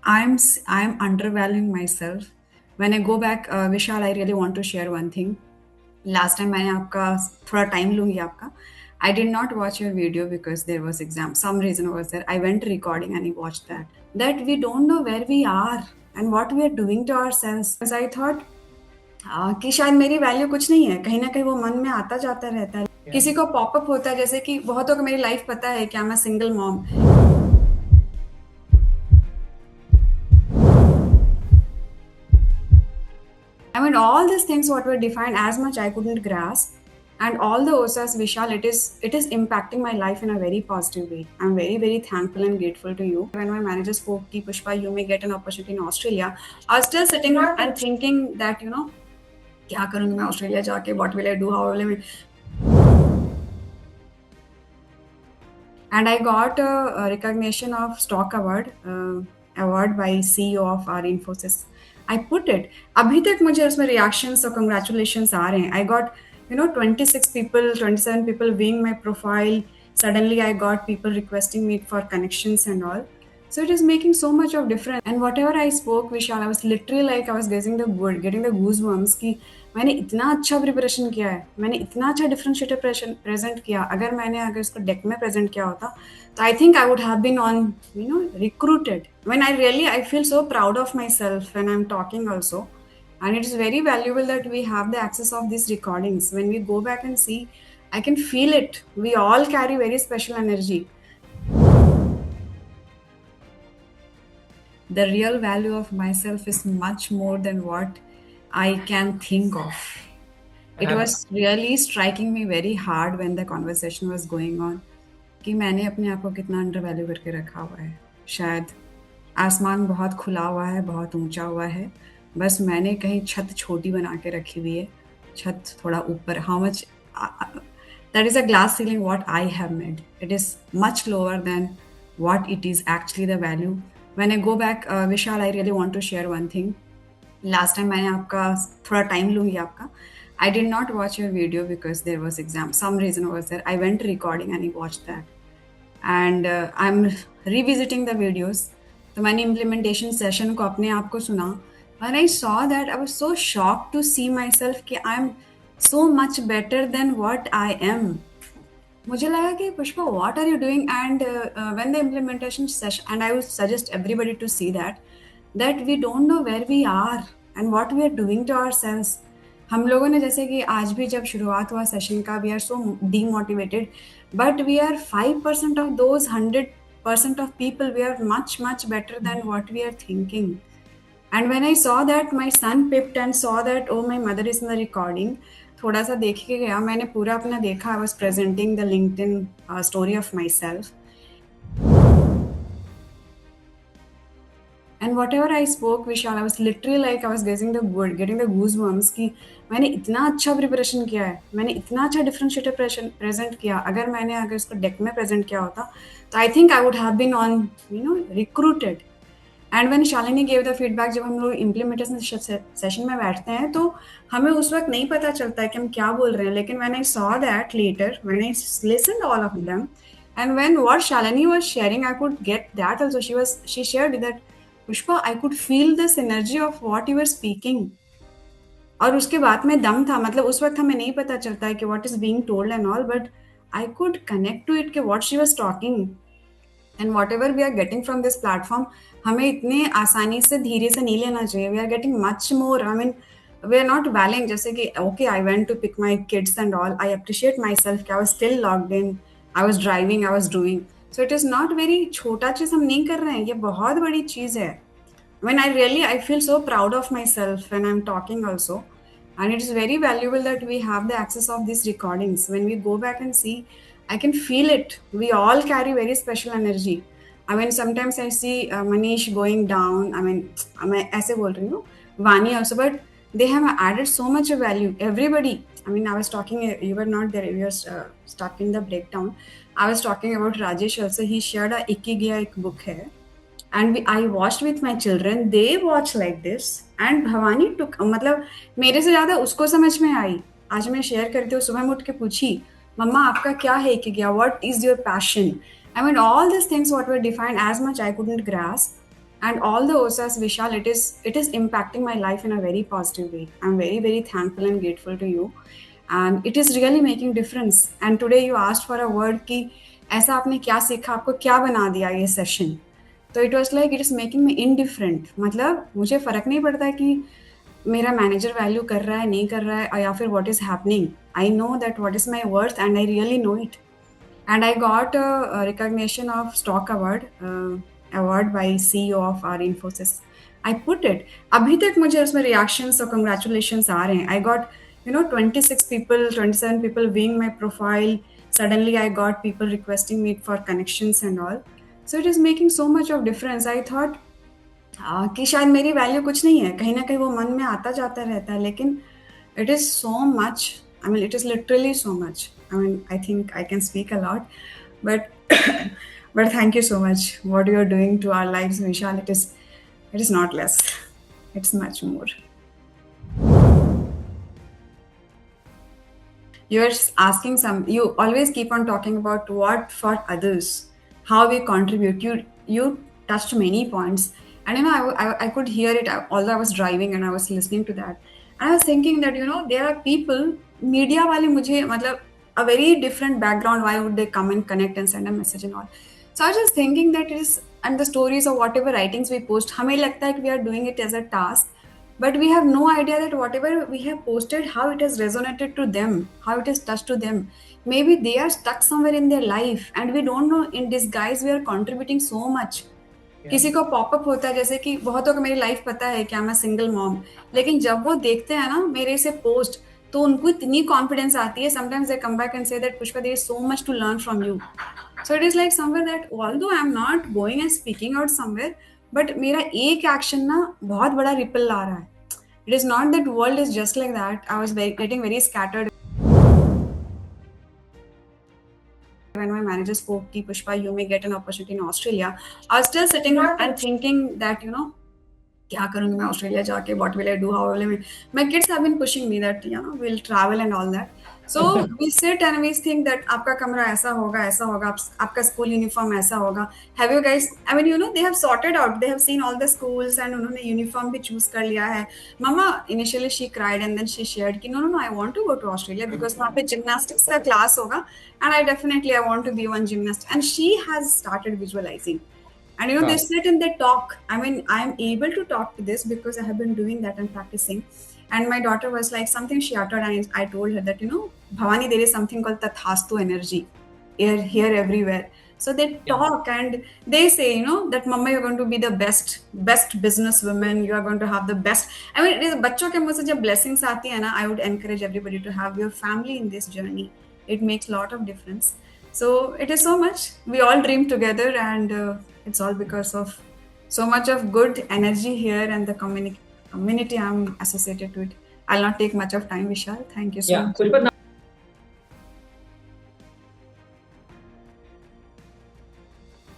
I'm undervaluing myself. When I go back, Vishal, I really want to share one thing. Last time मैंने आपका थोड़ा time लूंगी आपका. I did not watch your video because there was exam. Some reason was there. I went recording and I watched that. That we don't know where we are and what we are doing to ourselves. Because I thought कि शायद मेरी value कुछ नहीं है. कहीं ना कहीं वो मन में आता जाता रहता है. किसी को पॉपअप होता है जैसे कि बहुतों को मेरी लाइफ पता है कि मैं single mom. I mean, all these things what were defined as much I couldn't grasp, and all the OSAS Vishal, it is impacting my life in a very positive way. I'm very thankful and grateful to you. When my manager spoke, ki Pushpa, you may get an opportunity in Australia. I was still sitting and thinking that क्या करूँगी मैं Australia जाके, what will I do, how will I. And I got a recognition of Stock Award, award by CEO of our Infosys. I put it. अभी तक मुझे उसमें reactions और congratulations आ रहे हैं. I got 26 people, 27 people viewing my profile. Suddenly I got people requesting me for connections and all. So it is making so much of difference. And whatever I spoke, Vishal, I was literally like I was getting the goosebumps कि मैंने इतना अच्छा preparation किया है, मैंने इतना अच्छा differentiator present किया. अगर इसको डेक में प्रेजेंट किया होता तो I think I would have been on recruited. When I feel so proud of myself when I am talking also. And it is very valuable that we have the access of these recordings. When we go back and see, I can feel it. We all carry very special energy. The real value of myself is much more than what I can think of. It was really striking me very hard when the conversation was going on कि मैंने अपने आप को कितना under value करके रखा हुआ है. शायद आसमान बहुत खुला हुआ है, बहुत ऊंचा हुआ है, बस मैंने कहीं छत छोटी बना के रखी हुई है. छत थोड़ा ऊपर, how much that is a glass ceiling what I have made. It is much lower than what it is actually the value. When I go back, Vishal, I really want to share one thing. Last time मैंने आपका थोड़ा time लूंगी आपका. I did not watch your video because there was exam. Some reason was there. I went recording and I watched that. And I'm revisiting the videos. तो मैंने implementation session को अपने आप को सुना. When I saw that, I was so shocked to see myself कि I'm so much better than what I am. मुझे लगा कि Pushpa, what are you doing? And when the implementation session, and I would suggest everybody to see that we don't know where we are and what we are doing to ourselves. हम लोगों ने जैसे कि आज भी जब शुरुआत हुआ सेशन का, we are so demotivated, but we are 5% of those 100% of people. We are much better than what we are thinking. And when I saw that, my son pipped and saw that, oh, my mother is in the recording. थोड़ा सा देख के गया, मैंने पूरा अपना देखा. I was presenting the LinkedIn story of myself. And whatever I spoke, Vishal, I was literally like I was getting the goosebumps कि मैंने इतना अच्छा प्रिपरेशन किया है, मैंने इतना अच्छा डिफरेंशिएटर प्रेजेंट किया. अगर इसको डेक में प्रेजेंट किया होता तो I think I would have been on recruited. And when Shalini gave the feedback, जब हम लोग इम्प्लीमेंटेशन सेशन में बैठते हैं तो हमें उस वक्त नहीं पता चलता है कि हम क्या बोल रहे हैं. लेकिन when I saw that letter, when I listened all of them, and when what Shalini was sharing, I could get that also. She shared that, Pushpa, I could feel this energy of what you were speaking. और उसके बाद में दम था. मतलब उस वक्त हमें नहीं पता चलता है कि what is being told and all, but I could connect to it कि what she was talking. And whatever we are getting from this platform, हमें इतने आसानी से धीरे से नहीं लेना चाहिए. We are getting much more. I mean, we are not valuing जैसे कि okay, I went to pick my kids and all. I appreciate myself कि I was still logged in. I was driving, I was doing. So it is not very छोटा चीज़ हम नहीं कर रहे हैं. ये बहुत बड़ी चीज़ है. When I feel so proud of myself when I'm talking also. And it is very valuable that we have the access of these recordings. When we go back and see, I can feel it. We all carry very special energy. I mean, sometimes I see Manish going down. I mean, मैं ऐसे बोल रही हूँ, Vani also, but they have added so much value. Everybody. I mean, I was talking, you were not there, you were stuck in the breakdown. I was talking about Rajesh also. He shared a Ikigai एक book है. And I watched with my children. They watch like this. And Bhavani took, मतलब मेरे से ज़्यादा उसको समझ में आई. आज मैं शेयर करती हूँ, सुबह में उठ के पूछी, मम्मा आपका क्या है Ikigai? What is your passion? I mean, all these things what were defined as much I couldn't grasp. and all the osas, Vishal, it is impacting my life in a very positive way. I'm very very thankful and grateful to you, and it is really making difference. And today you asked for a word कि ऐसा आपने क्या सीखा, आपको क्या बना दिया ये सेशन. तो it was like it is making me indifferent. मतलब मुझे फर्क नहीं पड़ता कि मेरा मैनेजर वैल्यू कर रहा है नहीं कर रहा है, या फिर what is happening. I know that what is my worth and I really know it. And I got a recognition of stock award by CEO of our Infosys. I put it. अभी तक मुझे उसमें reactions और congratulations आ रहे हैं. I got 26 people, 27 people viewing my profile. Suddenly I got people requesting me for connections and all. So it is making so much of difference. I thought कि शायद मेरी वैल्यू कुछ नहीं है, कहीं ना कहीं वो मन में आता जाता रहता है, लेकिन it is so much. I mean it is literally so much. I mean I think I can speak a lot, but but thank you so much what you are doing to our lives, Vishal. It is not less, it's much more. You're asking some, you always keep on talking about what for others, how we contribute. You touched many points, and I could hear it although I was driving and I was listening to that, and I was thinking that there are people, media wale mujhe matlab a very different background, why would they come and connect and send a message and all. So I was just thinking that it is, and the stories or whatever writings we post, हमें लगता है कि we are doing it as a task, but we have no idea that whatever we have posted, how it has resonated to them, how it has touched to them. Maybe they are stuck somewhere in their life and we don't know, in disguise we are contributing so much. किसी को popup होता है, जैसे कि बहुतों को मेरी life पता है कि मैं सिंगल मॉम, लेकिन जब वो देखते हैं ना मेरे से पोस्ट, तो उनको इतनी कॉन्फिडेंस आती है. Sometimes they come back and say that Pushpa, there is so much to learn from you. So it is like somewhere that although I am not going and speaking out somewhere, but मेरा एक action ना बहुत बड़ा ripple ला रहा है. It is not that world is just like that. I was getting very scattered when my manager spoke ki Pushpa, you may get an opportunity in Australia. I was still sitting and thinking that क्या करूँगी मैं Australia जाके, what will I do, how will I, my kids have been pushing me that will travel and all that. So we sit and we think that आपका कमरा ऐसा होगा, आपका school uniform ऐसा होगा. Have you guys, I mean they have sorted out, they have seen all the schools and उन्होंने uniform भी choose कर लिया है. मम्मा initially she cried and then she shared कि no no no, I want to go to Australia because वहाँ पे gymnastics का क्लास होगा and I definitely I want to be one gymnast. And she has started visualizing. And they sit and they talk. I mean, I'm able to talk to this because I have been doing that and practicing. And my daughter was like, something she uttered, and I told her that, Bhavani, there is something called Tathastu energy here everywhere. So they talk and they say, that Mama, you're going to be the best businesswoman. You are going to have the best. I mean, it is बच्चों के मुंह से जब blessings आती है ना, I would encourage everybody to have your family in this journey. It makes a lot of difference. So it is so much. We all dream together, and it's all because of so much of good energy here and the community I'm associated to it. I'll not take much of time, Vishal. Thank you so much.